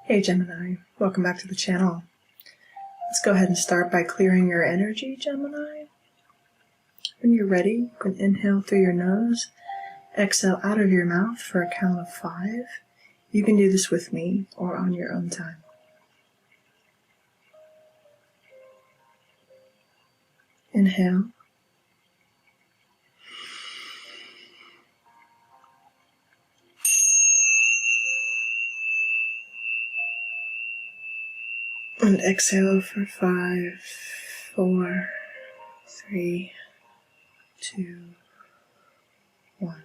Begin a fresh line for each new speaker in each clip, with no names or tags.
Hey Gemini, welcome back to the channel. Let's go ahead and start by clearing your energy, Gemini. When you're ready, you can inhale through your nose, exhale out of your mouth for a count of 5. You can do this with me or on your own time. Inhale. And exhale for 5, 4, 3, 2, 1.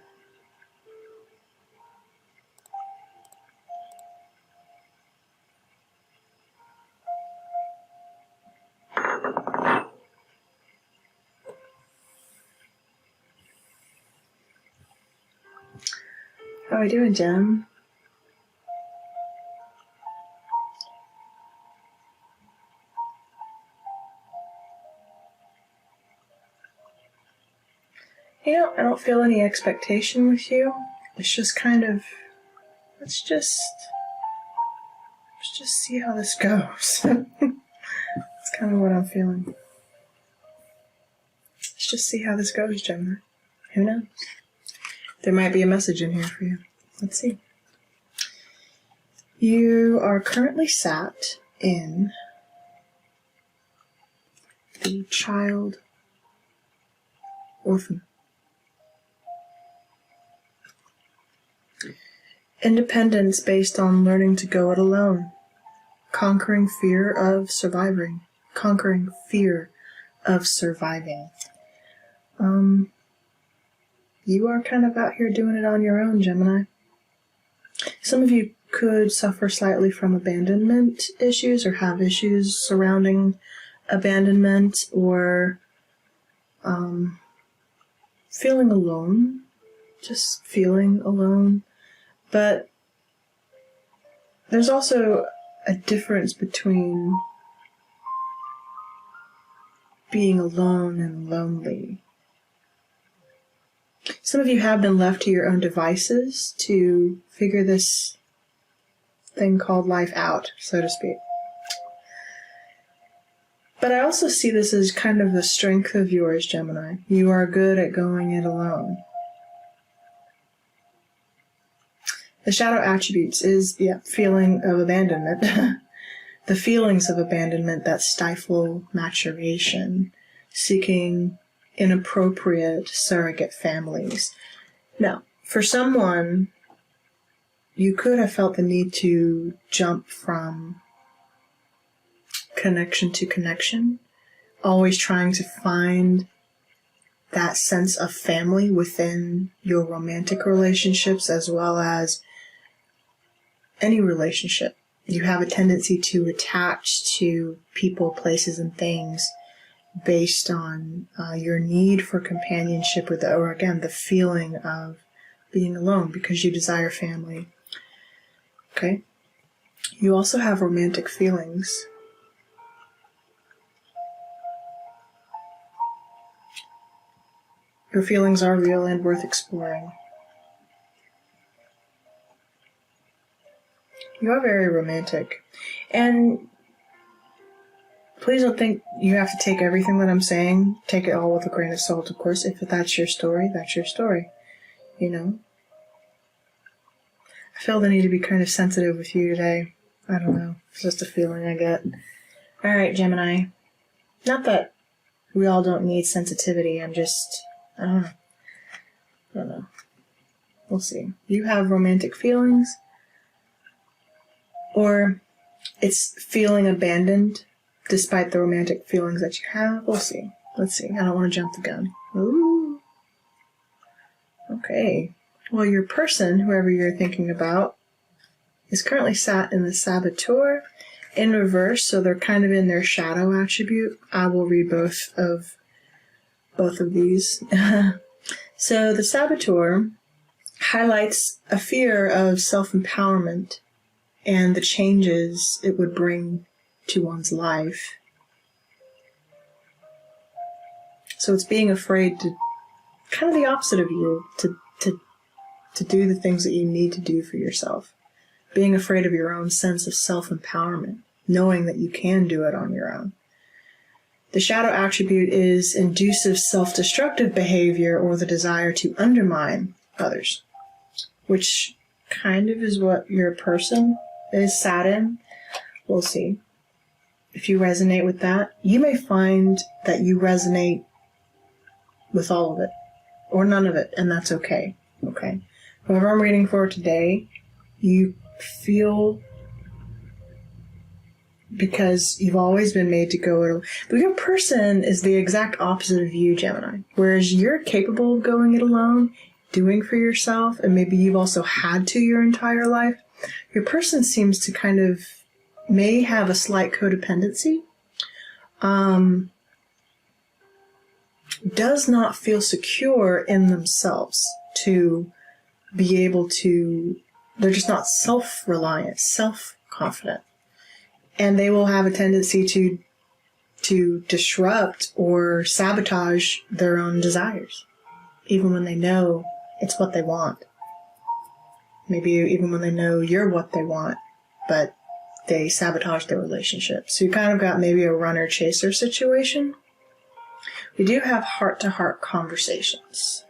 How are we doing, Gem? You know, I don't feel any expectation with you. It's just kind of, let's just see how this goes. That's kind of what I'm feeling. Let's just see how this goes, Gemini. Who knows? There might be a message in here for you. Let's see. You are currently sat in the child orphan. Independence based on learning to go it alone. Conquering fear of surviving. Conquering fear of surviving. You are kind of out here doing it on your own, Gemini. Some of you could suffer slightly from abandonment issues or have issues surrounding abandonment or feeling alone. Just feeling alone. But there's also a difference between being alone and lonely. Some of you have been left to your own devices to figure this thing called life out, so to speak. But I also see this as kind of a strength of yours, Gemini. You are good at going it alone. The shadow attributes is the feeling of abandonment. The feelings of abandonment that stifle maturation, seeking inappropriate surrogate families. Now, for someone, you could have felt the need to jump from connection to connection, always trying to find that sense of family within your romantic relationships as well as any relationship. You have a tendency to attach to people, places, and things based on your need for companionship or again, the feeling of being alone because you desire family. Okay? You also have romantic feelings. Your feelings are real and worth exploring. You are very romantic. And please don't think you have to take everything that I'm saying. Take it all with a grain of salt, of course. If that's your story, that's your story. You know? I feel the need to be kind of sensitive with you today. I don't know. It's just a feeling I get. Alright, Gemini. Not that we all don't need sensitivity. I don't know. We'll see. You have romantic feelings. Or it's feeling abandoned despite the romantic feelings that you have. We'll see. Let's see. I don't want to jump the gun. Ooh. Okay. Well, your person, whoever you're thinking about, is currently sat in the saboteur in reverse, so they're kind of in their shadow attribute. I will read both of these. So the saboteur highlights a fear of self-empowerment and the changes it would bring to one's life. So it's being afraid to, kind of the opposite of you, to do the things that you need to do for yourself. being afraid of your own sense of self-empowerment, knowing that you can do it on your own. The shadow attribute is inducive self-destructive behavior or the desire to undermine others, which kind of is what your person is sat in. We'll see. If you resonate with that, you may find that you resonate with all of it or none of it, and that's okay. Okay? Whoever I'm reading for today, you feel, because you've always been made to go it, but your person is the exact opposite of you, Gemini. Whereas you're capable of going it alone, doing for yourself, and maybe you've also had to your entire life, your person seems to kind of may have a slight codependency, does not feel secure in themselves to be able to, they're just not self-reliant, self-confident. And they will have a tendency to disrupt or sabotage their own desires, even when they know it's what they want. Maybe even when they know you're what they want, but they sabotage their relationship. So you kind of got maybe a runner-chaser situation. We do have heart-to-heart conversations.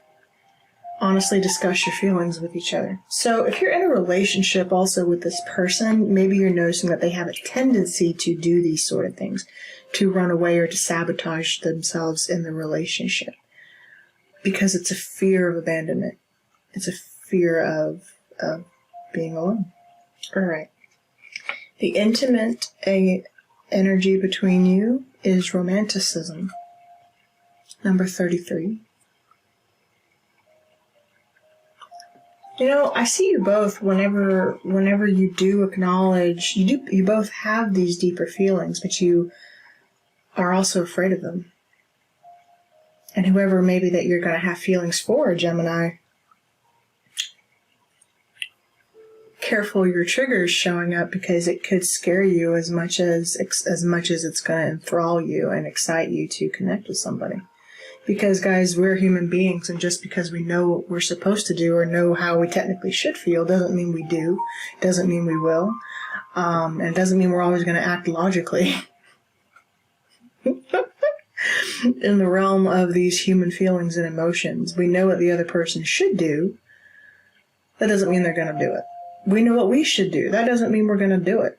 Honestly discuss your feelings with each other. So if you're in a relationship also with this person, maybe you're noticing that they have a tendency to do these sort of things, to run away or to sabotage themselves in the relationship, because it's a fear of abandonment. It's a fear of being alone. All right. The intimate energy between you is romanticism. Number 33. You know, I see you both whenever you do acknowledge, you both have these deeper feelings, but you are also afraid of them. And whoever maybe that you're going to have feelings for, Gemini, careful your triggers showing up, because it could scare you as much as it's going to enthrall you and excite you to connect with somebody. Because, guys, we're human beings, and just because we know what we're supposed to do or know how we technically should feel doesn't mean we do, doesn't mean we will, and it doesn't mean we're always going to act logically. In the realm of these human feelings and emotions, we know what the other person should do. That doesn't mean they're going to do it. We know what we should do. That doesn't mean we're going to do it.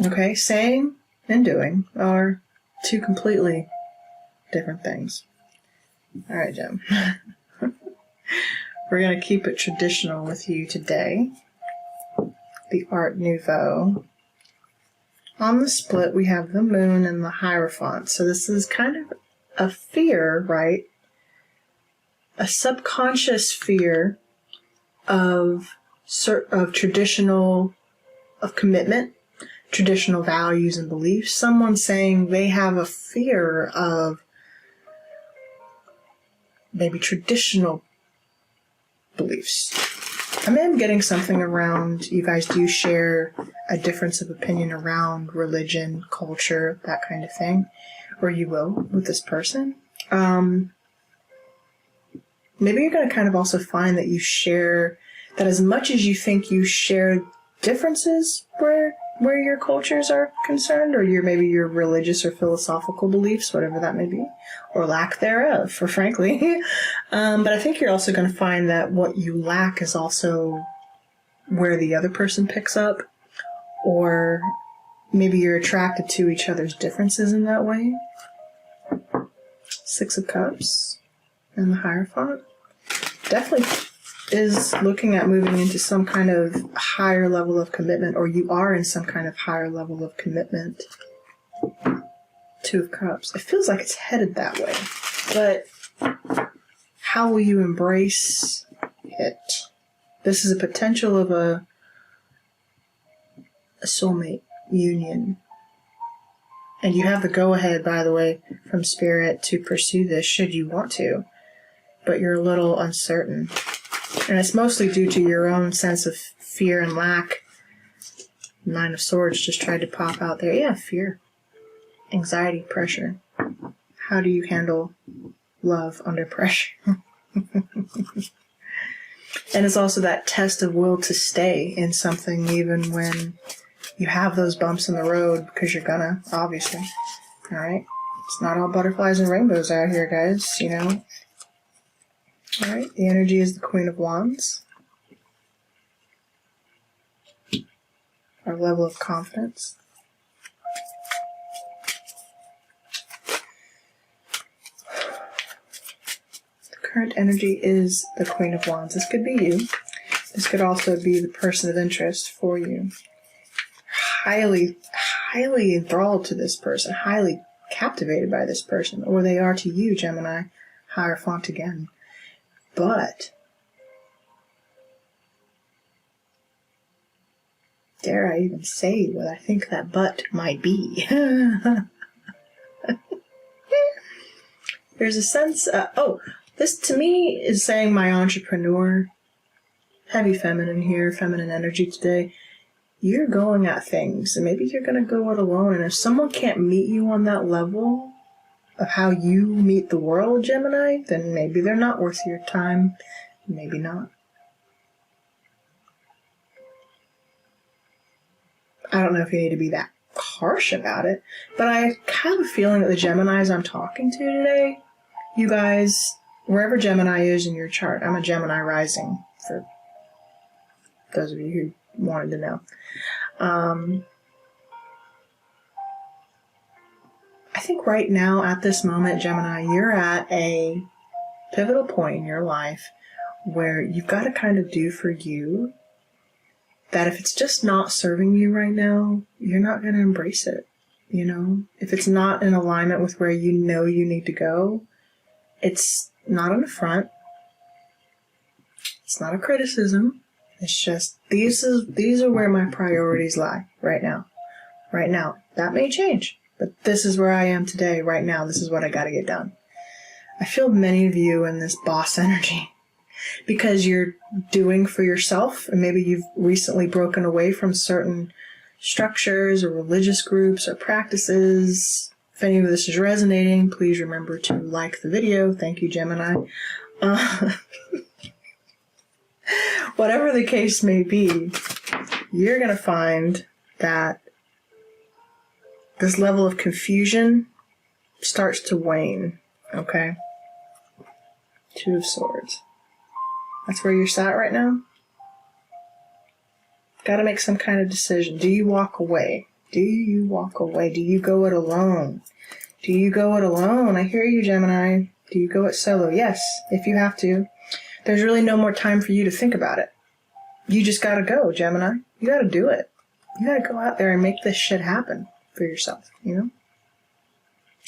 Okay? Saying and doing are two completely different things. All right, Gem. We're going to keep it traditional with you today. The Art Nouveau. On the split, we have the Moon and the Hierophant. So this is kind of a fear, right? A subconscious fear of traditional, of commitment, traditional values and beliefs. Someone saying they have a fear of maybe traditional beliefs. I am getting something around, you guys do share a difference of opinion around religion, culture, that kind of thing, or you will with this person. Maybe you're going to kind of also find that you share, that as much as you think you share differences where your cultures are concerned, or maybe your religious or philosophical beliefs, whatever that may be, or lack thereof, for frankly. But I think you're also going to find that what you lack is also where the other person picks up, or maybe you're attracted to each other's differences in that way. Six of Cups and the Hierophant definitely is looking at moving into some kind of higher level of commitment, or you are in some kind of higher level of commitment. Two of Cups. It feels like it's headed that way, but how will you embrace it? This is a potential of a soulmate union. And you have the go-ahead, by the way, from Spirit to pursue this should you want to, but you're a little uncertain. And it's mostly due to your own sense of fear and lack. Nine of Swords just tried to pop out there. Yeah, fear. Anxiety, pressure. How do you handle love under pressure? And it's also that test of will to stay in something even when you have those bumps in the road, because you're gonna, obviously. All right? It's not all butterflies and rainbows out here, guys, you know? All right, the energy is the Queen of Wands. Our level of confidence. The current energy is the Queen of Wands. This could be you. This could also be the person of interest for you. Highly enthralled to this person, highly captivated by this person, or they are to you, Gemini, Hierophant again. But, dare I even say what I think that but might be? There's a sense, this to me is saying my entrepreneur, heavy feminine here, feminine energy today. You're going at things, and maybe you're going to go it alone, and if someone can't meet you on that level of how you meet the world, Gemini, then maybe they're not worth your time, maybe not. I don't know if you need to be that harsh about it, but I have a feeling that the Geminis I'm talking to today, you guys, wherever Gemini is in your chart, I'm a Gemini rising, for those of you who wanted to know. I think right now, at this moment, Gemini, you're at a pivotal point in your life where you've got to kind of do for you that if it's just not serving you right now, you're not going to embrace it. You know, if it's not in alignment with where you know you need to go, it's not an affront. It's not a criticism. It's just, these are where my priorities lie right now. Right now. That may change, but this is where I am today, right now. This is what I got to get done. I feel many of you in this boss energy because you're doing for yourself, and maybe you've recently broken away from certain structures or religious groups or practices. If any of this is resonating, please remember to like the video. Thank you, Gemini. Whatever the case may be, you're going to find that this level of confusion starts to wane, okay? Two of Swords. That's where you're sat right now? Got to make some kind of decision. Do you walk away? Do you walk away? Do you go it alone? Do you go it alone? I hear you, Gemini. Do you go it solo? Yes, if you have to. There's really no more time for you to think about it. You just gotta go, Gemini. You gotta do it. You gotta go out there and make this shit happen for yourself, you know?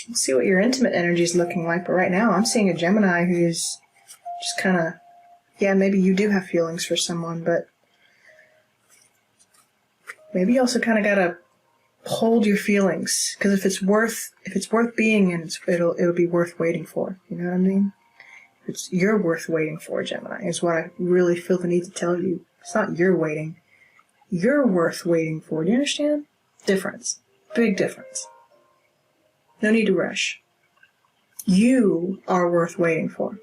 We'll see what your intimate energy is looking like, but right now I'm seeing a Gemini who's just kind of, yeah, maybe you do have feelings for someone, but maybe you also kind of gotta hold your feelings, because if it's worth being in, it'll be worth waiting for. You know what I mean? You're worth waiting for, Gemini, is what I really feel the need to tell you. It's not you're waiting. You're worth waiting for. Do you understand? Difference. Big difference. No need to rush. You are worth waiting for.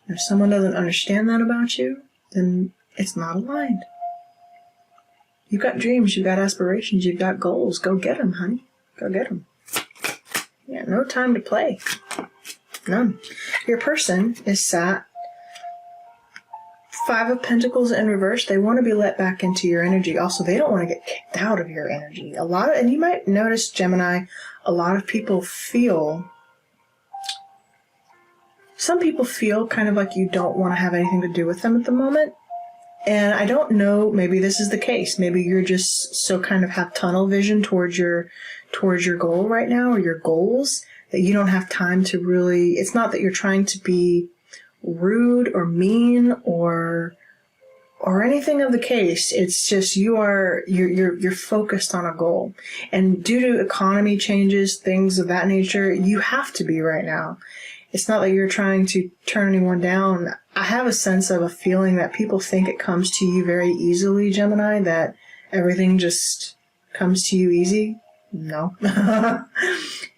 If someone doesn't understand that about you, then it's not aligned. You've got dreams, you've got aspirations, you've got goals. Go get them, honey. Go get them. Yeah, no time to play. None. Your person is sat Five of Pentacles in reverse. They want to be let back into your energy. Also, they don't want to get kicked out of your energy. And you might notice, Gemini, a lot of people feel, some people feel kind of like you don't want to have anything to do with them at the moment. And I don't know, maybe this is the case. Maybe you're just so kind of have tunnel vision towards your goal right now, or your goals, that you don't have time to really, it's not that you're trying to be rude or mean or anything of the case. It's just you're focused on a goal. And due to economy changes, things of that nature, you have to be right now. It's not that you're trying to turn anyone down. I have a sense of a feeling that people think it comes to you very easily, Gemini, that everything just comes to you easy. No.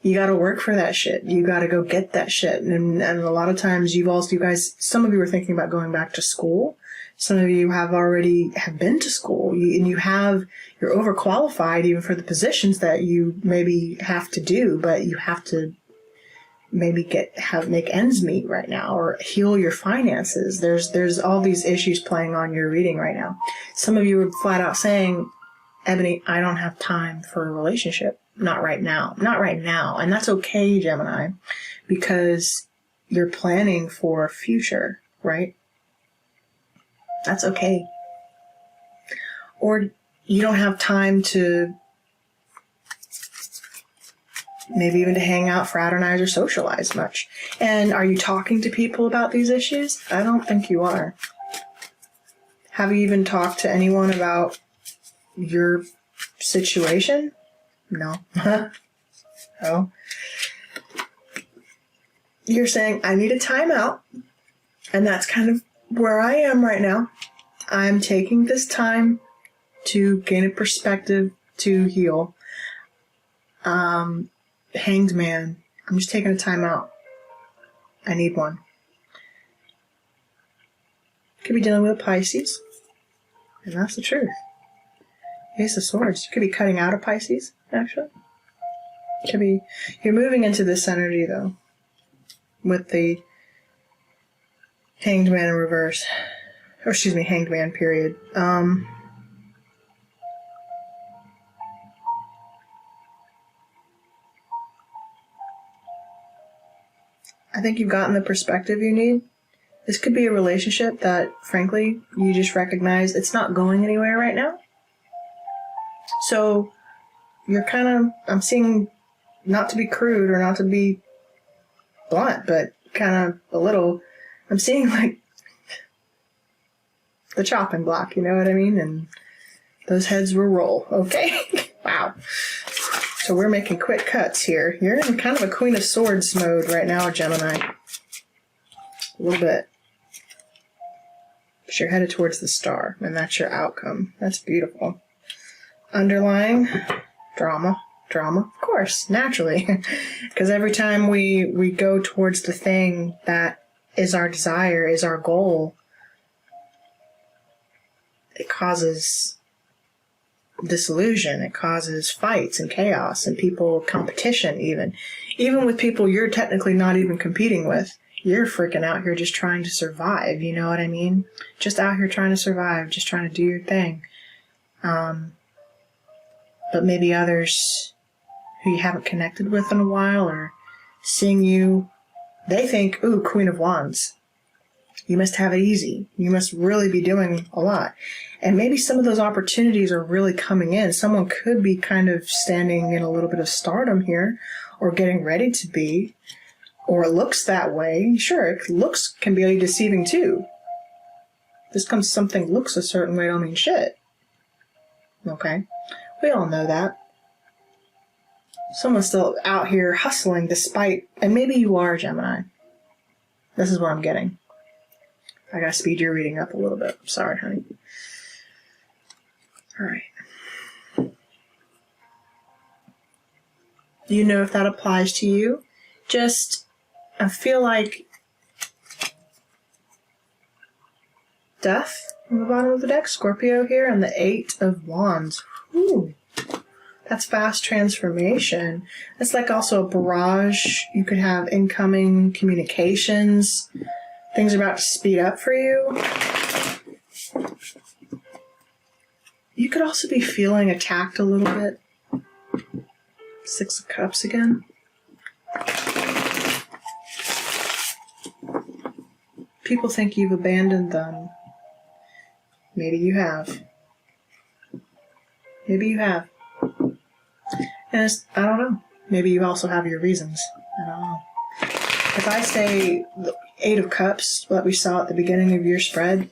You gotta work for that shit. You gotta go get that shit. And a lot of times you guys, some of you are thinking about going back to school. Some of you have been to school. You're overqualified even for the positions that you maybe have to do, but you have to maybe make ends meet right now, or heal your finances. There's all these issues playing on your reading right now. Some of you are flat out saying, Ebony, I don't have time for a relationship. Not right now. Not right now. And that's okay, Gemini, because you're planning for a future, right? That's okay. Or you don't have time to maybe even to hang out, fraternize, or socialize much. And are you talking to people about these issues? I don't think you are. Have you even talked to anyone about your situation? No. No. You're saying, I need a timeout. And that's kind of where I am right now. I'm taking this time to gain a perspective, to heal. Hanged Man. I'm just taking a time out. I need one. Could be dealing with a Pisces. And that's the truth. Ace of Swords. You could be cutting out a Pisces, actually. Could be. You're moving into this energy, though. With the Hanged Man in reverse. Or, excuse me, Hanged Man, period. I think you've gotten the perspective you need. This could be a relationship that, frankly, you just recognize it's not going anywhere right now. So, you're kind of, I'm seeing, not to be crude or not to be blunt, but kind of a little, I'm seeing like the chopping block, you know what I mean? And those heads will roll, okay? Wow. So we're making quick cuts here. You're in kind of a Queen of Swords mode right now, Gemini. A little bit. But you're headed towards the star, and that's your outcome. That's beautiful. Underlying drama, of course, naturally. Because every time we go towards the thing that is our desire, is our goal, it causes disillusion, it causes fights and chaos and competition even with people you're technically not even competing with. You're freaking out here just trying to survive, you know what I mean? Just out here trying to survive, just trying to do your thing. But maybe others who you haven't connected with in a while are seeing you, they think, ooh, Queen of Wands. You must have it easy. You must really be doing a lot. And maybe some of those opportunities are really coming in. Someone could be kind of standing in a little bit of stardom here, or getting ready to be, or it looks that way. Sure, looks can be deceiving too. Just because something looks a certain way don't mean shit. Okay? We all know that. Someone's still out here hustling despite, and maybe you are, Gemini. This is what I'm getting. I gotta speed your reading up a little bit. Sorry, honey. Alright. Do you know if that applies to you? Just, I feel like Death on the bottom of the deck, Scorpio here, and the Eight of Wands. Ooh. That's fast transformation. It's like also a barrage. You could have incoming communications. Things are about to speed up for you. You could also be feeling attacked a little bit. Six of Cups again. People think you've abandoned them. Maybe you have. Maybe you have. And I don't know. Maybe you also have your reasons. I don't know. If I say the Eight of Cups, what we saw at the beginning of your spread,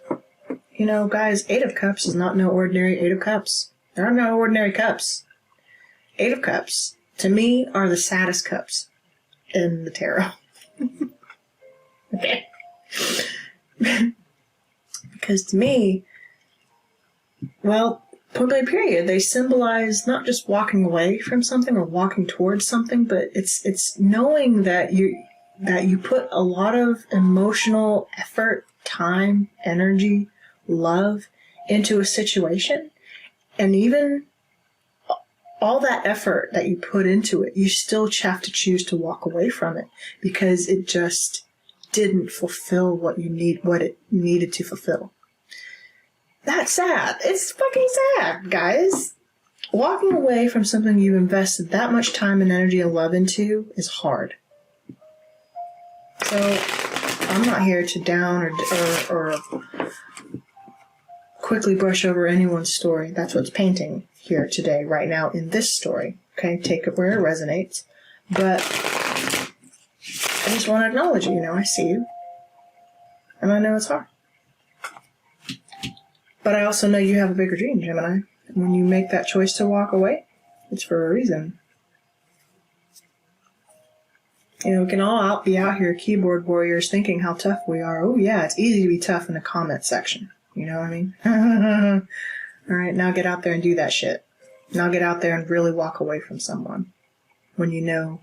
you know, guys, Eight of Cups is not no ordinary Eight of Cups. There are no ordinary cups. Eight of Cups, to me, are the saddest cups in the tarot. Okay. Because to me, well, point blank period, they symbolize not just walking away from something or walking towards something, but it's knowing that you put a lot of emotional effort, time, energy, love into a situation, and even all that effort that you put into it, you still have to choose to walk away from it because it just didn't fulfill what it needed to fulfill. That's sad. It's fucking sad, guys. Walking away from something you invested that much time and energy and love into is hard. So I'm not here to down or quickly brush over anyone's story. That's what's painting here today, right now, in this story. Okay, take it where it resonates. But I just want to acknowledge you, I see you. And I know it's hard. But I also know you have a bigger dream, Gemini. When you make that choice to walk away, it's for a reason. We can all be out here keyboard warriors thinking how tough we are. Oh yeah, it's easy to be tough in the comment section. You know what I mean? Alright, now get out there and do that shit. Now get out there and really walk away from someone. When you know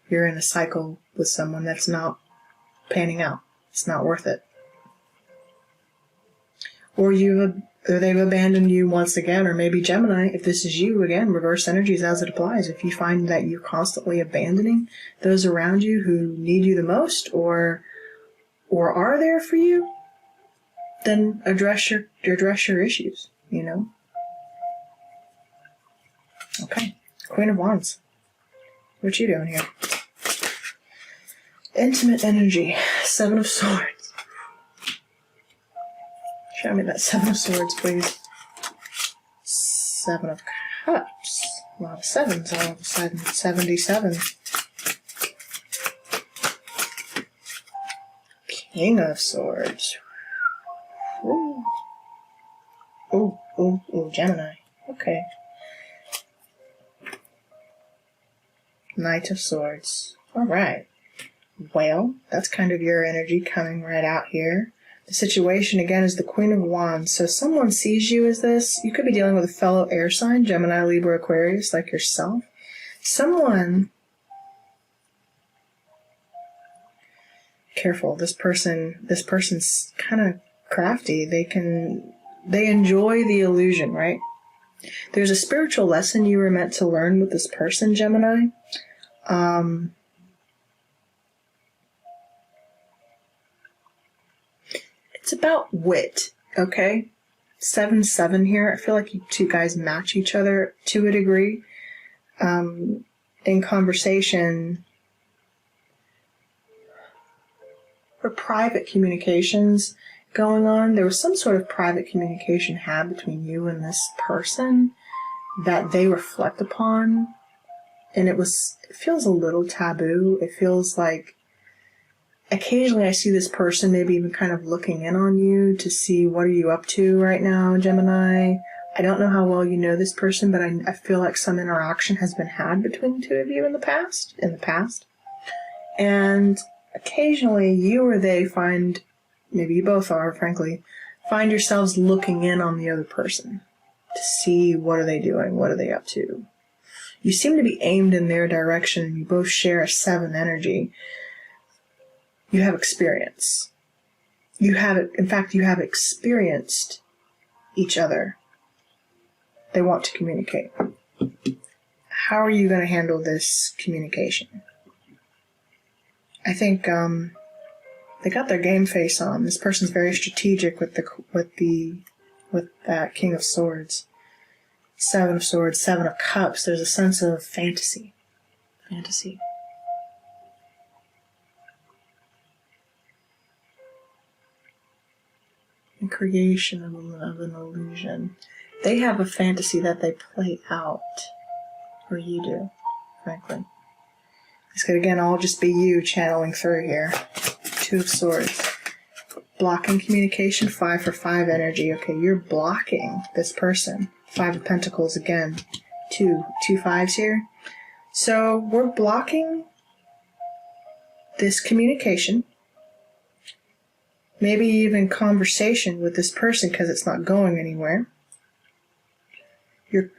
you're in a cycle with someone that's not panning out. It's not worth it. Or they've abandoned you once again, or maybe Gemini, if this is you, again, reverse energies as it applies. If you find that you're constantly abandoning those around you who need you the most or are there for you, then address your issues, Okay, Queen of Wands. What you doing here? Intimate energy, Seven of Swords. Show me that Seven of Swords, please. Seven of Cups. A lot of sevens all of a sudden. 77. King of Swords. Ooh. Ooh, Gemini. Okay. Knight of Swords. Alright. Well, that's kind of your energy coming right out here. The situation, again, is the Queen of Wands. So someone sees you as this. You could be dealing with a fellow air sign, Gemini, Libra, Aquarius, like yourself. Someone... Careful, this person's kind of crafty. They enjoy the illusion, right? There's a spiritual lesson you were meant to learn with this person, Gemini. It's about wit, okay? 7-7 here. I feel like you two guys match each other to a degree. In conversation or private communications going on, there was some sort of private communication had between you and this person that they reflect upon, and it feels a little taboo. It feels like occasionally I see this person maybe even kind of looking in on you to see what are you up to right now, Gemini. I don't know how well you know this person, but I feel like some interaction has been had between the two of you in the past. And occasionally you or they find, maybe you both are, frankly, find yourselves looking in on the other person to see what are they doing, what are they up to. You seem to be aimed in their direction, and you both share a 7 energy. You have experience. You have experienced each other. They want to communicate. How are you going to handle this communication? I think they got their game face on. This person's very strategic with that King of Swords. 7 of Swords, 7 of Cups. There's a sense of fantasy. And creation of an illusion. They have a fantasy that they play out. Or you do, frankly. This could, again, all just be you channeling through here. 2 of Swords. Blocking communication, 5 for 5 energy. Okay, you're blocking this person. 5 of Pentacles again. 2 5s here. So we're blocking this communication. Maybe even conversation with this person because it's not going anywhere.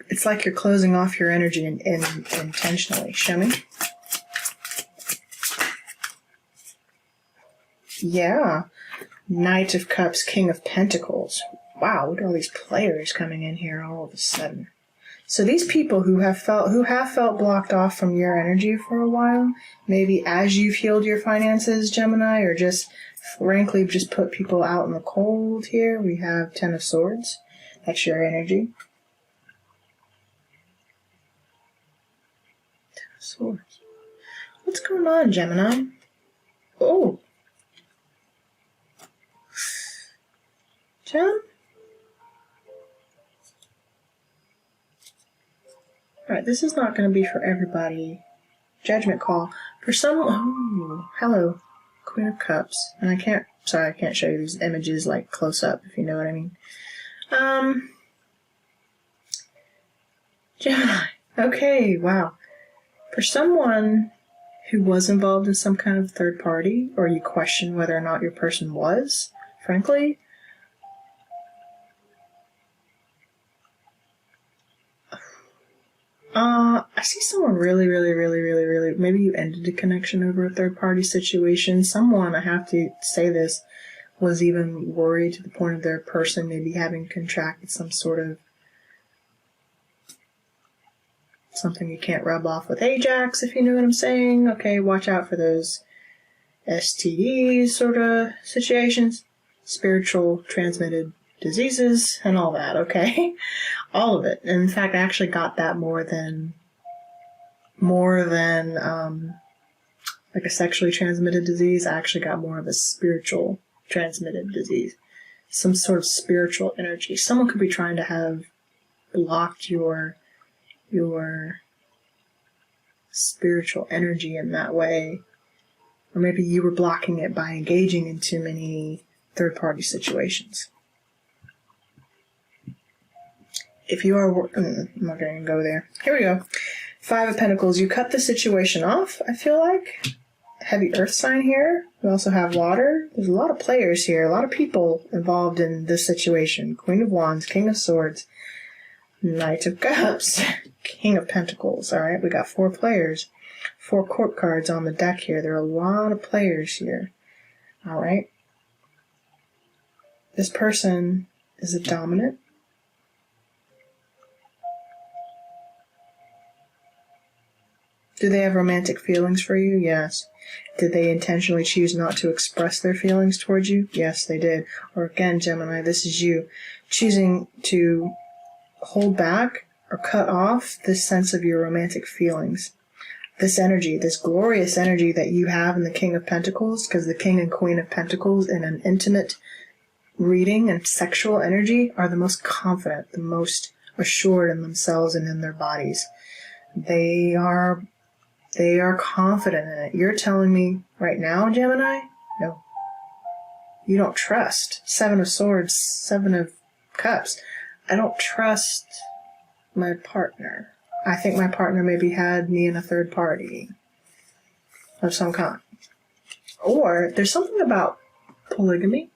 it's like you're closing off your energy intentionally. Show me. Yeah. Knight of Cups, King of Pentacles. Wow, look at all these players coming in here all of a sudden. So these people who have felt blocked off from your energy for a while, maybe as you've healed your finances, Gemini, or just frankly just put people out in the cold here. We have Ten of Swords. That's your energy. Ten of Swords. What's going on, Gemini? Oh. Gem? Alright, this is not going to be for everybody. Judgment call. For some... Oh, hello. Queen of Cups. And I can't show you these images like close up, if you know what I mean. Gemini. Okay, wow. For someone who was involved in some kind of third party, or you question whether or not your person was, frankly... I see someone really, maybe you ended a connection over a third-party situation. Someone, I have to say this, was even worried to the point of their person maybe having contracted some sort of something you can't rub off with Ajax, if you know what I'm saying. Okay, watch out for those STDs sort of situations. Spiritual transmitted diseases and all that, okay? All of it. And in fact, I actually got that more than like a sexually transmitted disease. I actually got more of a spiritual transmitted disease. Some sort of spiritual energy. Someone could be trying to have blocked your spiritual energy in that way. Or maybe you were blocking it by engaging in too many third-party situations. If you are... I'm not going to go there. Here we go. Five of Pentacles. You cut the situation off, I feel like. Heavy earth sign here. We also have water. There's a lot of players here. A lot of people involved in this situation. Queen of Wands, King of Swords, Knight of Cups, King of Pentacles. Alright, we got 4 players. 4 court cards on the deck here. There are a lot of players here. Alright. This person is a dominant. Do they have romantic feelings for you? Yes. Did they intentionally choose not to express their feelings towards you? Yes, they did. Or again, Gemini, this is you choosing to hold back or cut off this sense of your romantic feelings. This energy, this glorious energy that you have in the King of Pentacles, because the King and Queen of Pentacles in an intimate reading and sexual energy are the most confident, the most assured in themselves and in their bodies. They are confident in it. You're telling me right now, Gemini? No. You don't trust. 7 of Swords, 7 of Cups. I don't trust my partner. I think my partner maybe had me in a third party of some kind. Or there's something about polygamy,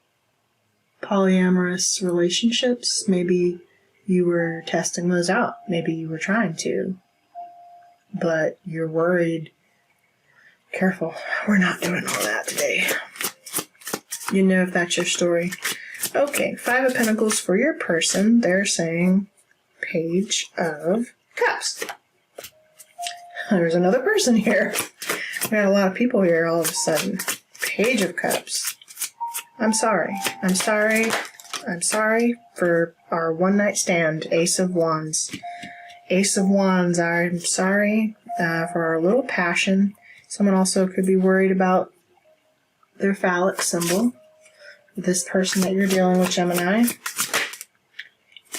polyamorous relationships. Maybe you were testing those out. Maybe you were trying to. But you're worried. Careful, we're not doing all that today. You know if that's your story. Okay, 5 of Pentacles for your person. They're saying Page of Cups. There's another person here. We got a lot of people here all of a sudden. Page of Cups. I'm sorry. I'm sorry for our one-night stand. Ace of Wands. Ace of Wands, I'm sorry for our little passion. Someone also could be worried about their phallic symbol. This person that you're dealing with, Gemini.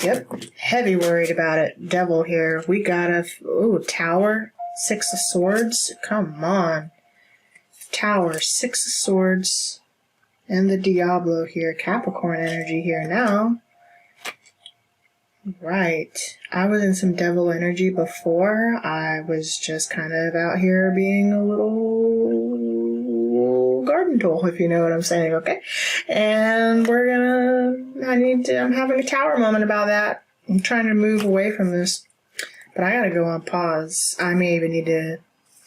Yep, heavy worried about it. Devil here. We got a Tower, 6 of Swords. Come on. Tower, 6 of Swords. And the Diablo here. Capricorn energy here now. Right. I was in some devil energy before. I was just kind of out here being a little garden tool, if you know what I'm saying, okay? And I'm having a tower moment about that. I'm trying to move away from this, but I gotta go on pause. I may even need to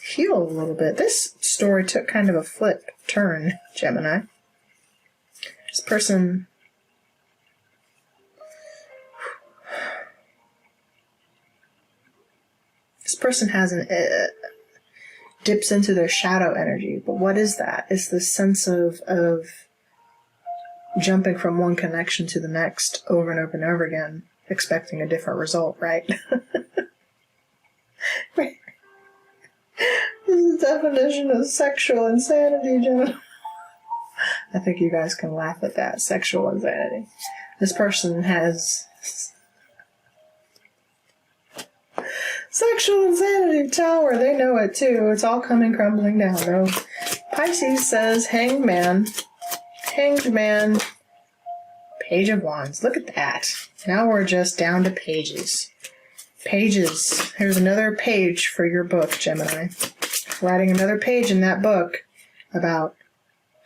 heal a little bit. This story took kind of a flip turn, Gemini. This person... This person has dips into their shadow energy, but what is that? It's the sense of jumping from one connection to the next over and over and over again, expecting a different result, right? Right. This is the definition of sexual insanity, Gemini. I think you guys can laugh at that. Sexual insanity. This person has sexual insanity tower. They know it too. It's all coming crumbling down, though. Pisces says hanged man. Hanged man. Page of Wands. Look at that. Now we're just down to pages. Pages. Here's another page for your book, Gemini. Writing another page in that book about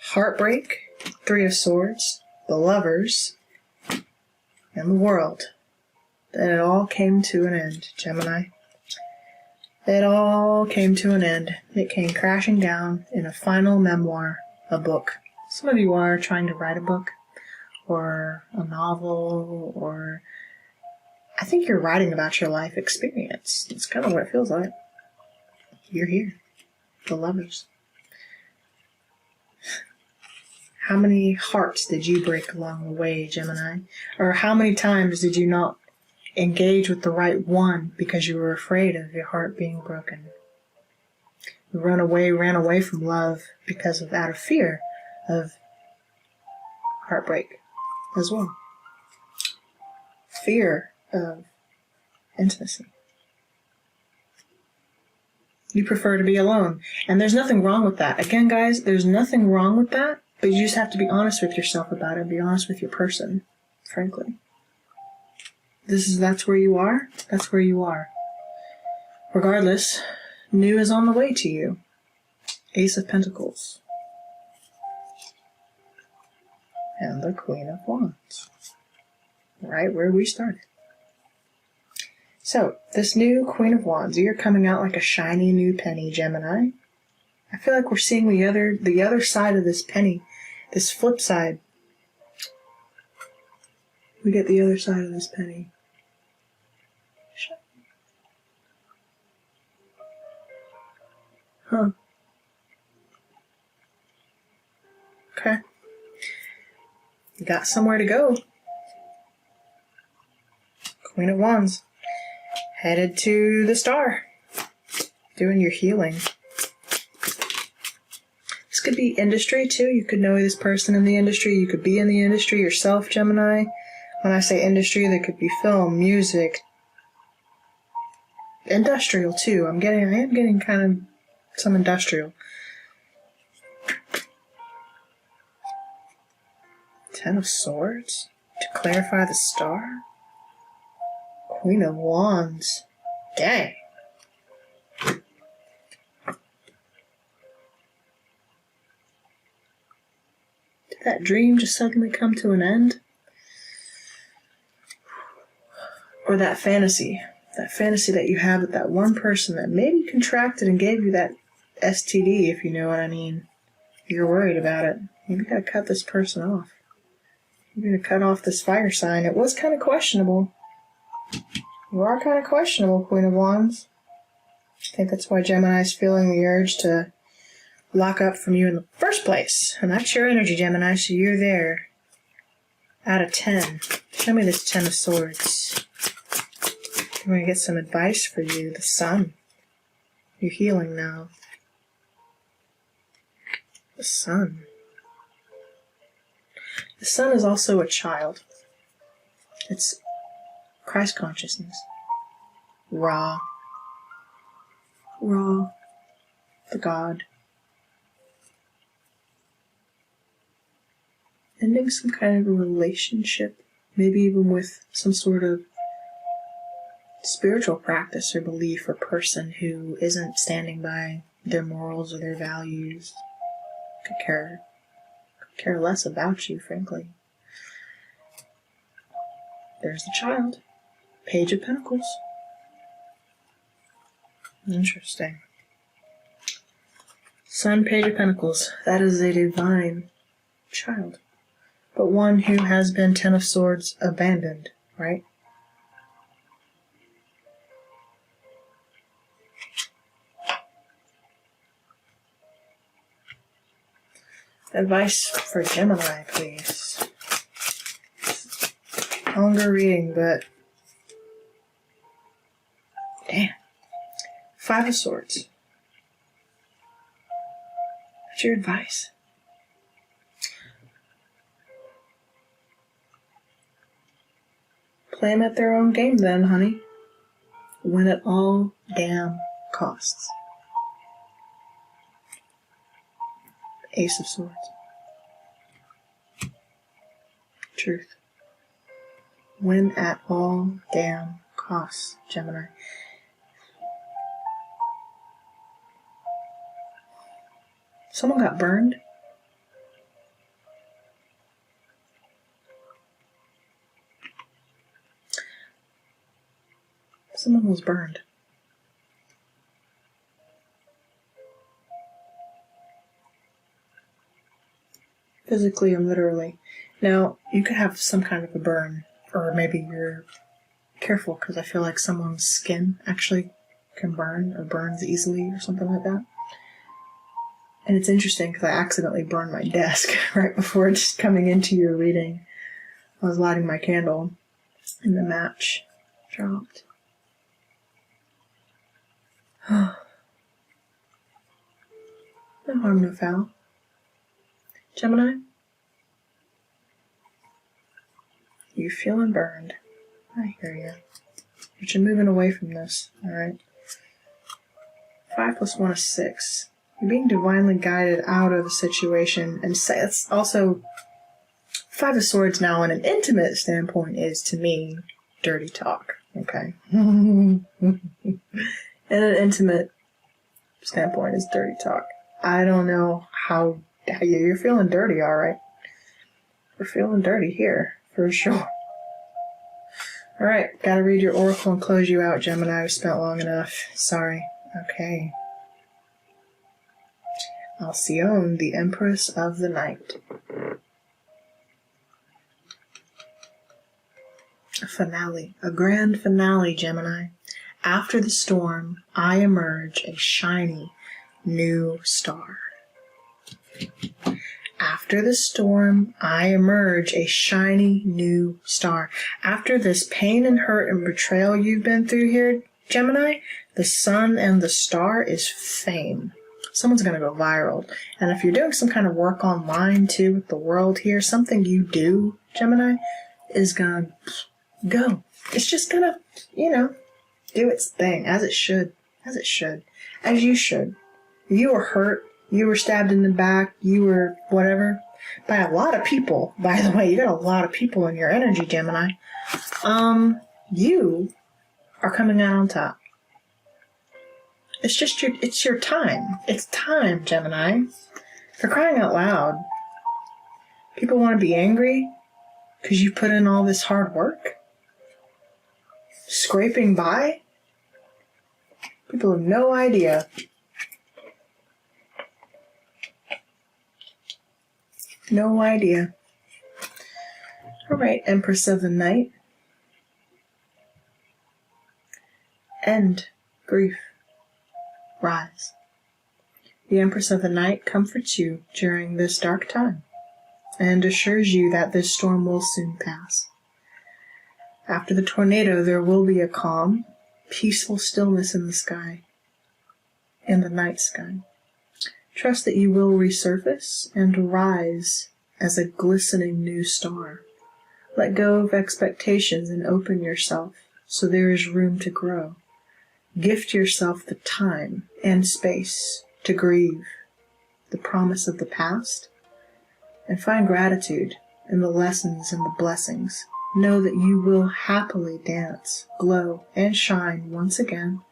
heartbreak, Three of Swords, the lovers, and the world. That it all came to an end, Gemini. It all came to an end. It came crashing down in a final memoir, a book. Some of you are trying to write a book, or a novel, or I think you're writing about your life experience. It's kind of what it feels like. You're here. The lovers. How many hearts did you break along the way, Gemini? Or how many times did you not engage with the right one because you were afraid of your heart being broken? You ran away from love because of out of fear of heartbreak as well. Fear of intimacy. You prefer to be alone. And there's nothing wrong with that. Again, guys, there's nothing wrong with that, but you just have to be honest with yourself about it. Be honest with your person, frankly. That's where you are. That's where you are. Regardless, new is on the way to you. Ace of Pentacles. And the Queen of Wands. Right where we started. So, this new Queen of Wands, you're coming out like a shiny new penny, Gemini. I feel like we're seeing the other side of this penny, this flip side. We get the other side of this penny. Huh. Okay. You got somewhere to go. Queen of Wands. Headed to the star. Doing your healing. This could be industry too. You could know this person in the industry. You could be in the industry yourself, Gemini. When I say industry, there could be film, music, industrial too. I am getting kind of some industrial. Ten of Swords to clarify the star. Queen of Wands. Dang. Did that dream just suddenly come to an end? Or that fantasy that you have with that one person that maybe contracted and gave you that STD, if you know what I mean. You're worried about it. You gotta cut this person off. You're gonna cut off this fire sign. It was kind of questionable. You are kind of questionable, Queen of Wands. I think that's why Gemini's feeling the urge to lock up from you in the first place. And that's your energy, Gemini, so you're there. Out of 10. Show me this 10 of Swords. I'm going to get some advice for you. The Sun. You're healing now. The Sun. The Sun is also a child. It's Christ consciousness. Ra. The God. Ending some kind of a relationship, maybe even with some sort of spiritual practice or belief or person who isn't standing by their morals or their values. Could care less about you, frankly. There's the child. Page of Pentacles. Interesting. Sun, Page of Pentacles. That is a divine child. But one who has been Ten of Swords abandoned, right? Advice for Gemini, please. Longer reading, but damn. Five of Swords. What's your advice? Play them at their own game then, honey. Win at all damn costs. Ace of Swords. Truth. Win at all damn costs, Gemini. Someone got burned. Someone was burned. Physically and literally. Now, you could have some kind of a burn, or maybe you're careful because I feel like someone's skin actually can burn or burns easily or something like that. And it's interesting because I accidentally burned my desk right before just coming into your reading. I was lighting my candle and the match dropped. No harm, no foul. Gemini, you feeling burned. I hear you. But you're moving away from this, alright? 5 + 1 is 6. You're being divinely guided out of a situation, and it's also 5 of Swords now in an intimate standpoint is, to me, dirty talk, okay? In an intimate standpoint is dirty talk. I don't know how you're feeling dirty, alright? We're feeling dirty here, for sure. Alright, gotta read your oracle and close you out, Gemini. I've spent long enough. Sorry. Okay. Alcyone, the Empress of the Night. A finale. A grand finale, Gemini. After the storm, I emerge a shiny new star. After the storm, I emerge a shiny new star. After this pain and hurt and betrayal you've been through here, Gemini, the sun and the star is fame. Someone's going to go viral. And if you're doing some kind of work online, too, with the world here, something you do, Gemini, is going to go. It's just going to, do its thing, as it should. As it should. As you should. If you were hurt, you were stabbed in the back, you were whatever, by a lot of people, by the way, you got a lot of people in your energy, Gemini, you are coming out on top. It's just it's your time. It's time, Gemini. For crying out loud. People want to be angry because you put in all this hard work? Scraping by? People have no idea. No idea. Alright, Empress of the Night. End grief. Rise. The Empress of the Night comforts you during this dark time and assures you that this storm will soon pass. After the tornado, there will be a calm, peaceful stillness in the sky, in the night sky. Trust that you will resurface and rise as a glistening new star. Let go of expectations and open yourself so there is room to grow. Gift yourself the time and space to grieve the promise of the past and find gratitude in the lessons and the blessings. Know that you will happily dance, glow, and shine once again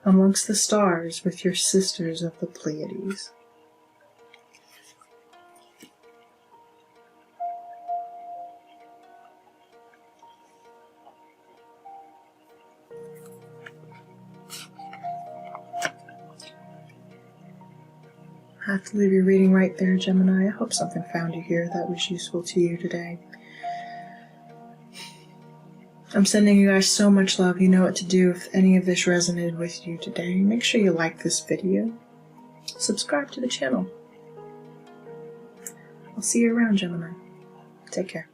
amongst the stars with your sisters of the Pleiades. I have to leave your reading right there, Gemini. I hope something found you here that was useful to you today. I'm sending you guys so much love. You know what to do if any of this resonated with you today. Make sure you like this video. Subscribe to the channel. I'll see you around, Gemini. Take care.